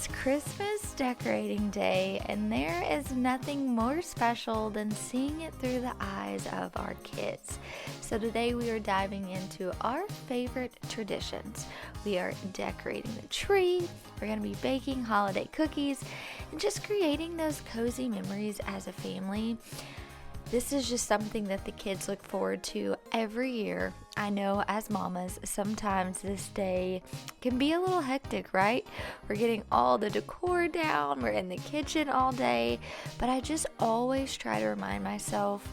It's Christmas decorating day, and there is nothing more special than seeing it through the eyes of our kids. So today we are diving into our favorite traditions. We are decorating the tree, we're going to be baking holiday cookies, and just creating those cozy memories as a family. This is just something that the kids look forward to every year. I know as mamas, sometimes this day can be a little hectic, right? We're getting all the decor down, we're in the kitchen all day, but I just always try to remind myself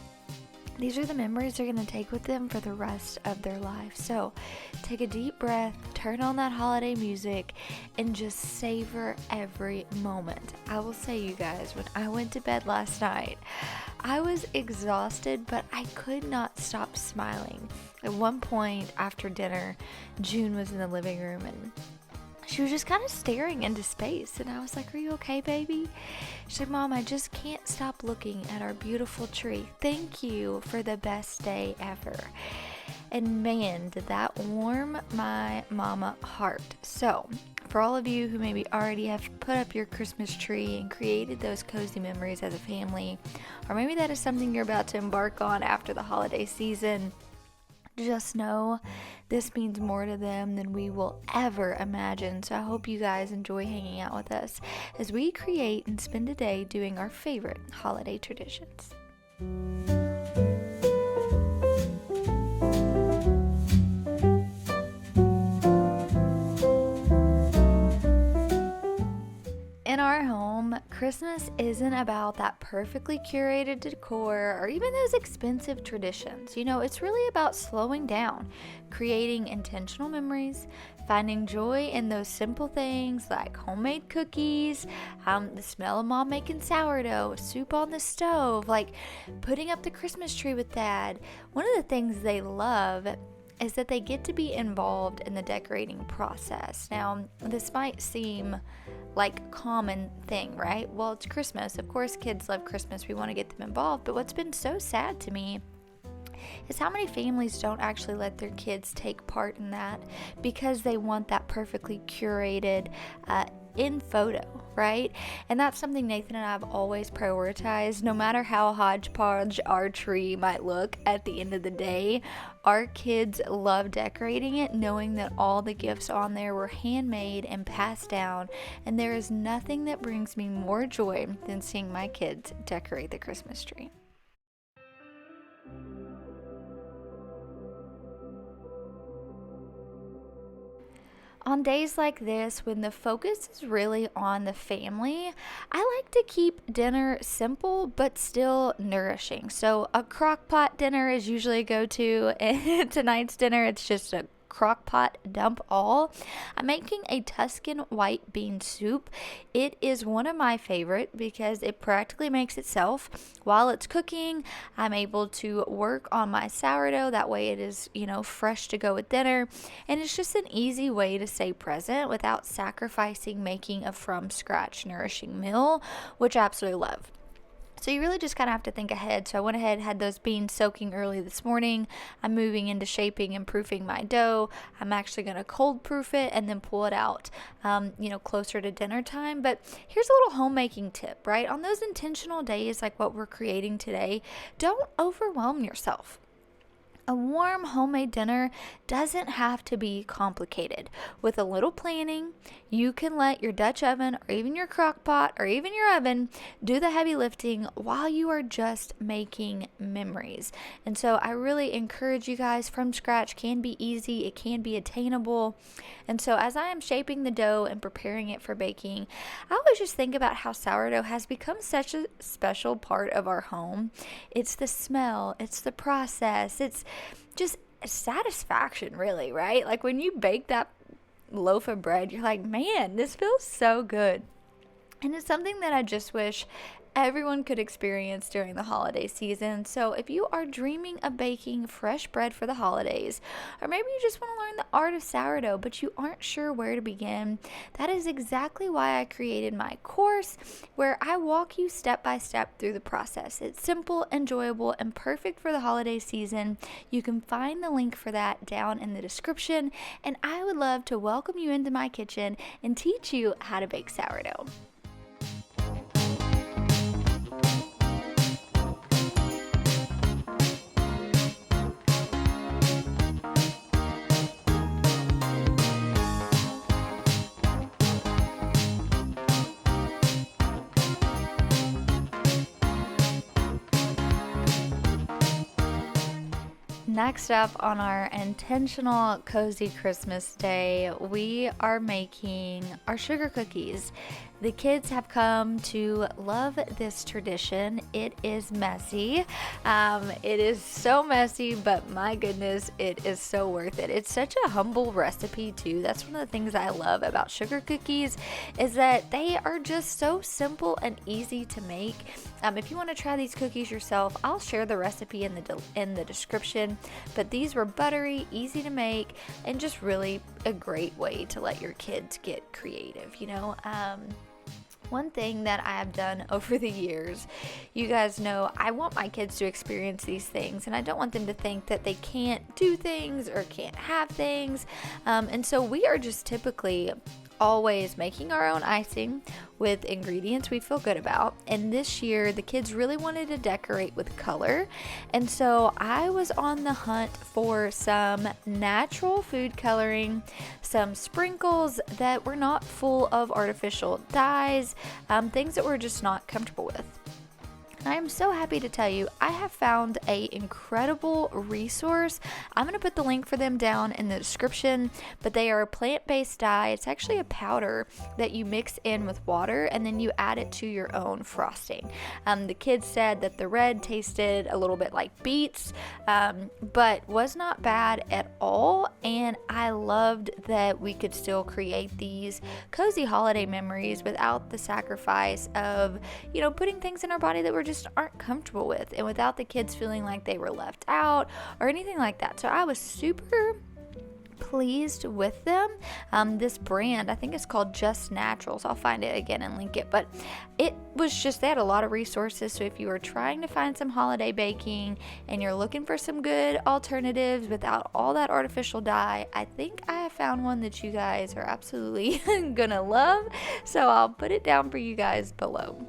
these are the memories they're going to take with them for the rest of their life. So take a deep breath, turn on that holiday music, and just savor every moment. I will say, you guys, when I went to bed last night, I was exhausted, but I could not stop smiling. At one point after dinner, June was in the living room and she was just kind of staring into space, and I was like, "Are you okay, baby?" She's like, "Mom, I just can't stop looking at our beautiful tree. Thank you for the best day ever." And man, did that warm my mama heart. So, for all of you who maybe already have put up your Christmas tree and created those cozy memories as a family, or maybe that is something you're about to embark on after the holiday season, just know this means more to them than we will ever imagine. So I hope you guys enjoy hanging out with us as we create and spend a day doing our favorite holiday traditions. In our home, Christmas isn't about that perfectly curated decor or even those expensive traditions. It's really about slowing down, creating intentional memories, finding joy in those simple things like homemade cookies, the smell of mom making sourdough, soup on the stove, like putting up the Christmas tree with dad. One of the things they love is that they get to be involved in the decorating process. Now, this might seem like a common thing, right? Well, it's Christmas. Of course, kids love Christmas. We want to get them involved. But what's been so sad to me is how many families don't actually let their kids take part in that because they want that perfectly curated in photo, right? And that's something Nathan and I have always prioritized. No matter how hodgepodge our tree might look at the end of the day, our kids love decorating it, knowing that all the gifts on there were handmade and passed down. And there is nothing that brings me more joy than seeing my kids decorate the Christmas tree. On days like this, when the focus is really on the family, I like to keep dinner simple but still nourishing. So a crock pot dinner is usually a go-to, and tonight's dinner, it's just a crock pot dump all. I'm making a Tuscan white bean soup. It is one of my favorite because it practically makes itself. While it's cooking, I'm able to work on my sourdough. That way it is, fresh to go with dinner. And it's just an easy way to stay present without sacrificing making a from scratch nourishing meal, which I absolutely love. So you really just kind of have to think ahead. So I went ahead and had those beans soaking early this morning. I'm moving into shaping and proofing my dough. I'm actually going to cold proof it and then pull it out, closer to dinner time. But here's a little homemaking tip, right? On those intentional days like what we're creating today, don't overwhelm yourself. A warm homemade dinner doesn't have to be complicated. With a little planning, you can let your Dutch oven or even your crock pot or even your oven do the heavy lifting while you are just making memories. And so I really encourage you guys, from scratch can be easy, it can be attainable. And so as I am shaping the dough and preparing it for baking, I always just think about how sourdough has become such a special part of our home. It's the smell, it's the process, it's just satisfaction, really, right? Like when you bake that loaf of bread, you're like, man, this feels so good. And it's something that I just wish everyone could experience during the holiday season. So if you are dreaming of baking fresh bread for the holidays, or maybe you just want to learn the art of sourdough but you aren't sure where to begin, that is exactly why I created my course, where I walk you step by step through the process. It's simple, enjoyable, and perfect for the holiday season. You can find the link for that down in the description, and I would love to welcome you into my kitchen and teach you how to bake sourdough. Next up on our intentional cozy Christmas day, we are making our sugar cookies. The kids have come to love this tradition. It is messy. It is so messy, but my goodness, it is so worth it. It's such a humble recipe too. That's one of the things I love about sugar cookies, is that they are just so simple and easy to make. If you want to try these cookies yourself, I'll share the recipe in the description. But these were buttery, easy to make, and just really a great way to let your kids get creative, One thing that I have done over the years, you guys know, I want my kids to experience these things, and I don't want them to think that they can't do things or can't have things. And so we are just typically always making our own icing with ingredients we feel good about. And this year, the kids really wanted to decorate with color. And so I was on the hunt for some natural food coloring, some sprinkles that were not full of artificial dyes, things that we're just not comfortable with. I am so happy to tell you, I have found an incredible resource. I'm going to put the link for them down in the description, but they are a plant-based dye. It's actually a powder that you mix in with water and then you add it to your own frosting. The kids said that the red tasted a little bit like beets, but was not bad at all. And I loved that we could still create these cozy holiday memories without the sacrifice of, putting things in our body that we're just aren't comfortable with, and without the kids feeling like they were left out or anything like that. So I was super pleased with them. This brand, I think it's called Just Naturals. I'll find it again and link it, but it was just, they had a lot of resources. So if you are trying to find some holiday baking and you're looking for some good alternatives without all that artificial dye, I think I have found one that you guys are absolutely gonna love. So I'll put it down for you guys below.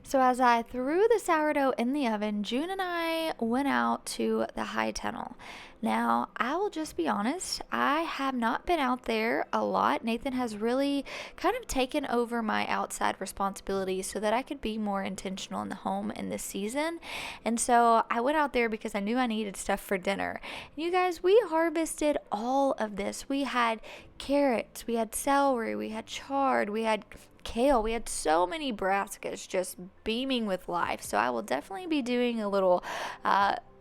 So as I threw the sourdough in the oven, June and I went out to the high tunnel. Now, I will just be honest, I have not been out there a lot. Nathan has really kind of taken over my outside responsibilities so that I could be more intentional in the home in this season. And so I went out there because I knew I needed stuff for dinner. And you guys, we harvested all of this. We had carrots, we had celery, we had chard, we had kale. We had so many brassicas just beaming with life. So I will definitely be doing a little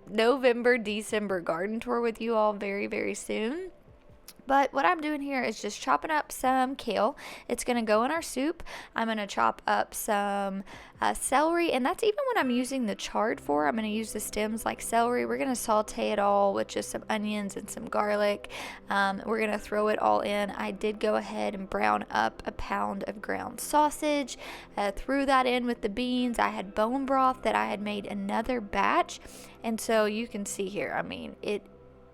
November, December garden tour with you all very, very soon. But what I'm doing here is just chopping up some kale. It's going to go in our soup. I'm going to chop up some celery, and that's even what I'm using the chard for. I'm going to use the stems like celery. We're going to saute it all with just some onions and some garlic. We're going to throw it all in. I did go ahead and brown up a pound of ground sausage. Threw that in with the beans. I had bone broth that I had made another batch. And so you can see here, I mean, it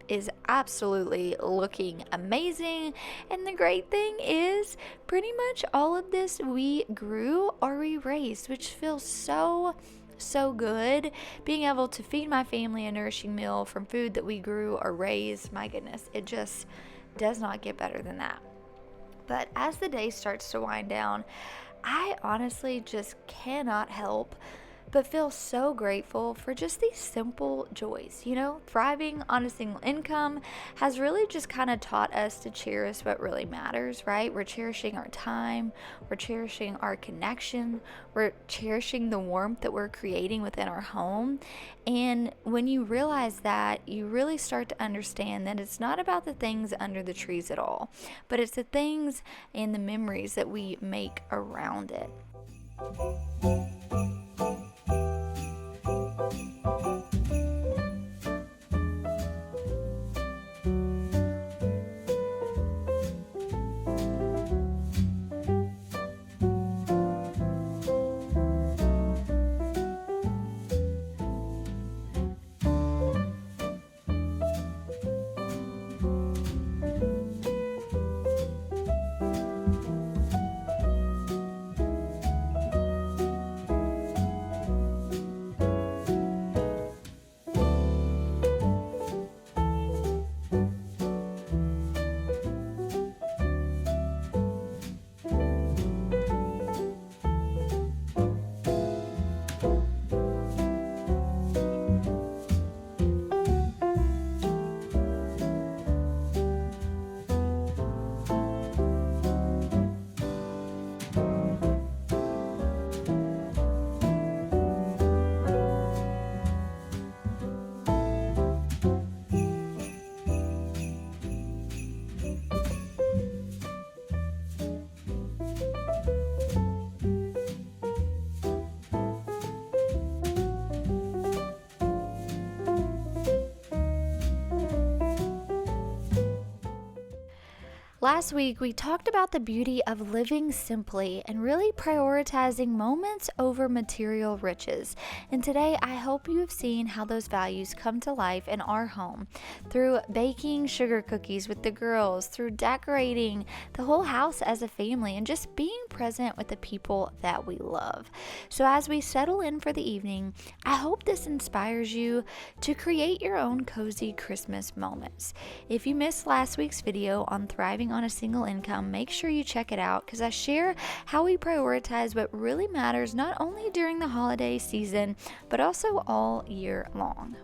is absolutely looking amazing. And the great thing is pretty much all of this we grew or we raised, which feels so good. Being able to feed my family a nourishing meal from food that we grew or raised, my goodness, it just does not get better than that. But as the day starts to wind down, I honestly just cannot help but feel so grateful for just these simple joys. You know, thriving on a single income has really just kind of taught us to cherish what really matters, right? We're cherishing our time, we're cherishing our connection, we're cherishing the warmth that we're creating within our home. And when you realize that, you really start to understand that it's not about the things under the trees at all, but it's the things and the memories that we make around it. Last week, we talked about the beauty of living simply and really prioritizing moments over material riches. And today, I hope you have seen how those values come to life in our home through baking sugar cookies with the girls, through decorating the whole house as a family, and just being present with the people that we love. So as we settle in for the evening, I hope this inspires you to create your own cozy Christmas moments. If you missed last week's video on thriving on a single income, make sure you check it out because I share how we prioritize what really matters not only during the holiday season but also all year long.